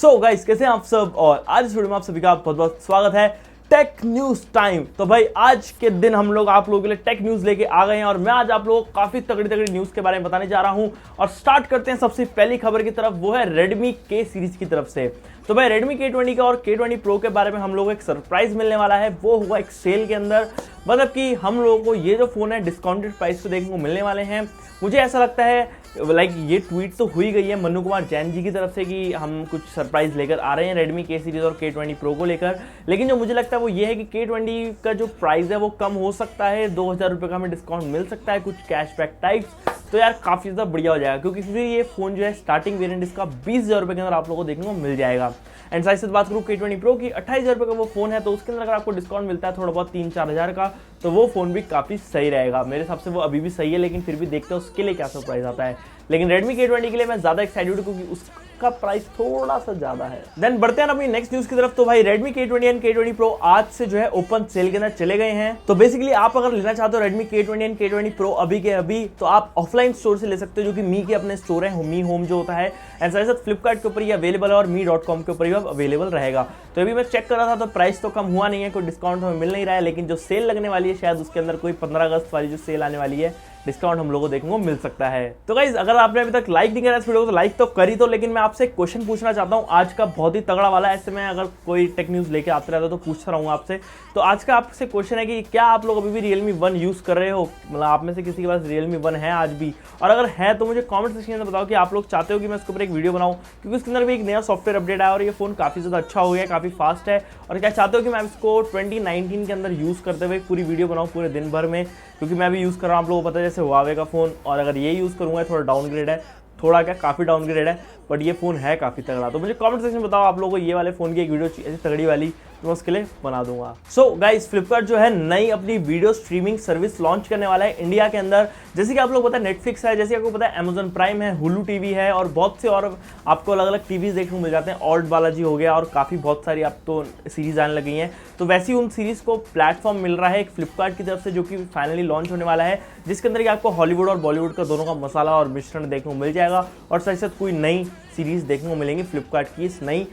So guys, कैसे हैं आप सब। और आज इस वीडियो में आप सभी का बहुत बहुत स्वागत है टेक न्यूज टाइम। तो भाई आज के दिन हम लोग आप लोगों के लिए टेक न्यूज लेके आ गए हैं और मैं आज आप लोगों को काफी तगड़ी तगड़ी न्यूज के बारे में बताने जा रहा हूं। और स्टार्ट करते हैं सबसे पहली खबर की तरफ, वो है Redmi K सीरीज की तरफ से। तो भाई Redmi K20 का और K20 Pro के बारे में हम लोगों को एक सरप्राइज मिलने वाला है, वो होगा एक सेल के अंदर। मतलब कि हम लोगों को ये जो फोन है डिस्काउंटेड प्राइस पे देखने को मिलने वाले हैं। मुझे ऐसा लगता है लाइक ये ट्वीट तो हुई गई है मनु कुमार जैन जी की तरफ से कि हम कुछ सरप्राइज लेकर आ रहे हैं Redmi K सीरीज और K20 Pro को लेकर। लेकिन जो मुझे लगता है वो ये है कि K20 का जो प्राइस है वो कम हो सकता है, 2000 रुपये का हमें डिस्काउंट मिल सकता है, कुछ कैशबैक टाइप्स। तो यार काफ़ी ज़्यादा बढ़िया हो जाएगा, क्योंकि फिर ये फ़ोन जो है स्टार्टिंग वेरिएंट इसका 20,000 रुपये के अंदर आप लोगों को देखने को मिल जाएगा। एंड साथ ही बात करूँ K20 Pro की, 28,000 रुपये का वो फ़ोन है, तो उसके अंदर अगर आपको डिस्काउंट मिलता है थोड़ा बहुत 3-4 हज़ार का, तो वो फ़ोन भी काफ़ी सही रहेगा। मेरे हिसाब से वो अभी भी सही है, लेकिन फिर भी देखते हैं उसके लिए क्या सरप्राइज आता है। लेकिन Redmi K20 के लिए मैं ज़्यादा एक्साइटेड हूँ, क्योंकि उसका प्राइस थोड़ा सा ज़्यादा है। देन बढ़ते हैं अपनी नेक्स्ट न्यूज़ की तरफ। तो भाई Redmi K20 and K20 Pro आज से जो है ओपन सेल के अंदर चले गए हैं। तो बेसिकली आप अगर लेना चाहते हो Redmi K20 and K20 Pro अभी के अभी, तो आप ऑफलाइन स्टोर से ले सकते हो, जो कि मी के अपने स्टोर है, मी होम जो होता है। एंड साथ ही साथ फ्लिपकार्ट के ऊपर ये अवेलेबल है और मी.com के ऊपर ही अवेलेबल रहेगा। तो अभी मैं चेक कर रहा था तो प्राइस तो कम हुआ नहीं है, कोई डिस्काउंट हमें मिल नहीं रहा है। लेकिन जो सेल लगने वाली है शायद उसके अंदर कोई 15 अगस्त वाली जो सेल आने वाली है, डिस्काउंट हम लोगों को देखने को मिल सकता है। तो गाइज अगर आपने अभी तक लाइक नहीं करा इस वीडियो को तो लाइक तो करी दो। लेकिन मैं आपसे एक क्वेश्चन पूछना चाहता हूँ आज का, बहुत ही तगड़ा वाला। ऐसे में अगर कोई टेक न्यूज़ लेके आते रहता तो पूछता रहूँगा आपसे। तो आज का आपसे क्वेश्चन है कि क्या आप लोग अभी भी Realme 1 यूज़ कर रहे हो? मतलब आप में से किसी के पास Realme 1 है आज भी? और अगर है तो मुझे कॉमेंट सेक्शन में बताओ कि आप लोग चाहते हो कि मैं उसके ऊपर एक वीडियो बनाऊँ, क्योंकि उसके अंदर भी एक नया सॉफ्टवेयर अपडेट आया और ये फ़ोन काफ़ी ज़्यादा अच्छा हो गया, काफ़ी फास्ट है। और क्या चाहते हो कि मैं इसको 2019 के अंदर यूज़ करते हुए पूरी वीडियो बनाऊँ पूरे दिन भर में, क्योंकि मैं भी यूज़ कर रहा हूँ, आप लोगों को पता है जैसे Huawei का फ़ोन। और अगर ये यूज़ करूँगा थोड़ा डाउनग्रेड है, थोड़ा क्या काफ़ी डाउनग्रेड है, बट ये फ़ोन है काफ़ी तगड़ा। तो मुझे कमेंट सेक्शन में बताओ आप लोगों को ये वाले फ़ोन की एक वीडियो ऐसी तगड़ी वाली, तो मैं उसके लिए बना दूंगा। सो गाइस, फ्लिपकार्ट जो है नई अपनी वीडियो स्ट्रीमिंग सर्विस लॉन्च करने वाला है इंडिया के अंदर। जैसे कि आप लोग पता है नेटफ्लिक्स है, जैसे कि आपको पता है अमेजन प्राइम है, हुलू टीवी है, और बहुत से और आपको अलग अलग टीवीज देखने को मिल जाते हैं। ऑल्ट बालाजी हो गया और काफ़ी बहुत सारी आप तो सीरीज आने लगी हैं। तो वैसी उन सीरीज़ को प्लेटफॉर्म मिल रहा है एक फ्लिपकार्ट की तरफ से, जो कि फाइनली लॉन्च होने वाला है, जिसके अंदर कि आपको हॉलीवुड और बॉलीवुड का दोनों का मसाला और मिश्रण देखने को मिल जाएगा। और साथ ही साथ कोई नई सीरीज़ देखने को मिलेंगी फ्लिपकार्ट की इस नई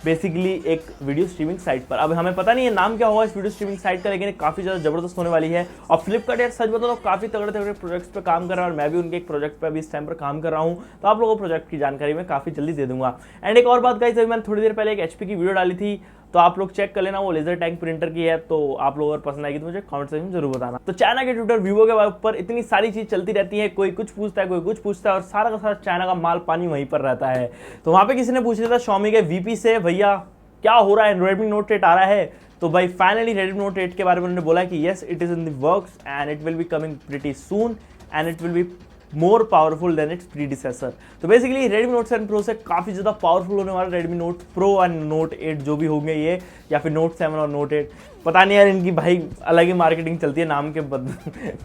बेसिकली एक वीडियो स्ट्रीमिंग साइट पर। अब हमें पता नहीं है नाम क्या होगा इस वीडियो स्ट्रीमिंग साइट का, लेकिन काफ़ी ज़्यादा ज़बरदस्त होने वाली है। और फ्लिपकार्ट यार सच बताओ तो काफ़ी तगड़े तगड़े प्रोजेक्ट्स पे काम कर रहा है, और मैं भी उनके एक प्रोजेक्ट पे अभी इस टाइम पर काम कर रहा हूँ। तो आप लोगों को प्रोजेक्ट की जानकारी मैं काफ़ी जल्दी दे दूंगा। एंड एक और बात गाइस, अभी मैंने थोड़ी देर पहले एक HP की वीडियो डाली थी, तो आप लोग चेक कर लेना, वो लेजर टैग प्रिंटर की है। तो आप लोगों को पसंद आएगी तो मुझे कमेंट सेक्शन में जरूर बताना। तो चाइना के ट्विटर वीवो के ऊपर इतनी सारी चीज चलती रहती है, कोई कुछ पूछता है, कोई कुछ पूछता है, और सारा का सारा चाइना का माल पानी वहीं पर रहता है। तो वहां पे किसी ने पूछ लिया था Xiaomi के VP से, भैया क्या हो रहा है, Redmi Note 8 आ रहा है? तो भाई फाइनली Redmi Note 8 के बारे में उन्होंने बोला कि yes it is in the works and it will be coming pretty soon and it will be more powerful than it's predecessor. तो बेसिकली Redmi Note 7 Pro से काफ़ी ज़्यादा पावरफुल होने वाला Redmi Note Pro and Note 8 जो भी होंगे ये, या फिर Note 7 और Note 8, पता नहीं यार, इनकी भाई अलग ही मार्केटिंग चलती है नाम के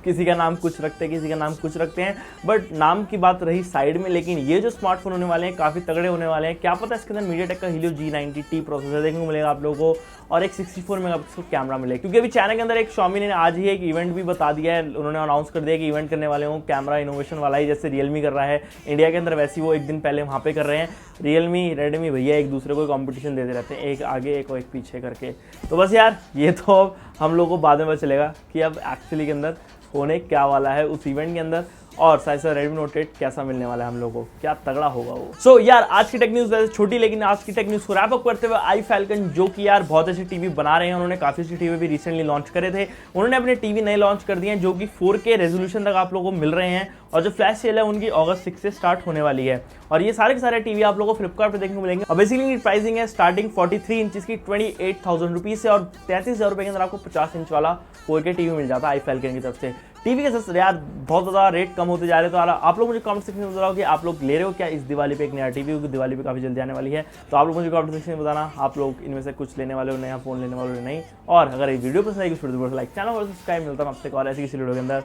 किसी का नाम कुछ रखते हैं, किसी का नाम कुछ रखते हैं, बट नाम की बात रही साइड में। लेकिन ये जो स्मार्टफोन होने वाले हैं काफ़ी तगड़े होने वाले हैं। क्या पता इसके अंदर MediaTek का helio G90T प्रोसेसर देखने को मिलेगा आप लोगों को, और एक 64 मेगापिक्सल कैमरा मिलेगा। क्योंकि अभी चाइना के अंदर एक Xiaomi ने आज ही एक इवेंट भी बता दिया है, उन्होंने अनाउंस कर दिया कि इवेंट करने वाले हों कैमरा इनोवेशन वाला ही, जैसे Realme कर रहा है इंडिया के अंदर, वैसे ही वो एक दिन पहले वहाँ पे कर रहे हैं। Realme Redmi भैया एक दूसरे को कॉम्पिटिशन देते रहते हैं, एक आगे एक और एक पीछे करके। तो बस यार ये तो अब हम लोगों को बाद में पता चलेगा कि अब एक्चुअली के अंदर होने क्या वाला है उस इवेंट के अंदर, और साथ साथ Redmi Note 8 कैसा मिलने वाला है हम लोगों को, क्या तगड़ा होगा वो। सो यार आज की टेक न्यूज़ वैसे छोटी, लेकिन आज की टेक न्यूज़ को रैप अप करते हुए आई फैल्कन, जो कि यार बहुत अच्छी टीवी बना रहे हैं, उन्होंने काफ़ी अच्छी टीवी भी रिसेंटली लॉन्च करे थे। उन्होंने अपने टीवी नए लॉन्च कर दिए हैं, जो कि 4K रेजोल्यूशन तक आप लोगों को मिल रहे हैं, और जो फ्लैश सेल है उनकी अगस्त 6 से स्टार्ट होने वाली है। और ये सारे के सारे टीवी आप लोगों को फ्लिपकार्ट पर देखने को मिलेंगे। और बेसिकली प्राइसिंग है स्टार्टिंग 43 इंच की 28,000 रुपीज़ से, और 33,000 रुपये के अंदर आपको 50 इंच वाला 4K टीवी मिल जाता है आई फैल्कन की तरफ से। टीवी के साथ यार बहुत ज़्यादा रेट कम होते जा रहे हैं। तो आप लोग मुझे कमेंट सेक्शन में बताओ कि आप लोग ले रहे हो क्या इस दिवाली पे एक नया टीवी, क्योंकि दिवाली पे काफ़ी जल्दी आने वाली है। तो आप लोग मुझे कमेंट सेक्शन में बताना आप लोग इनमें से कुछ लेने वाले हो, नया फोन लेने वाले हो नहीं। और अगर ये वीडियो पसंद आएगी तो लाइक, चैनल और सब्सक्राइब। मिलता है आपसे एक और ऐसी किसी वीडियो के अंदर।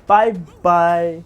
Bye bye.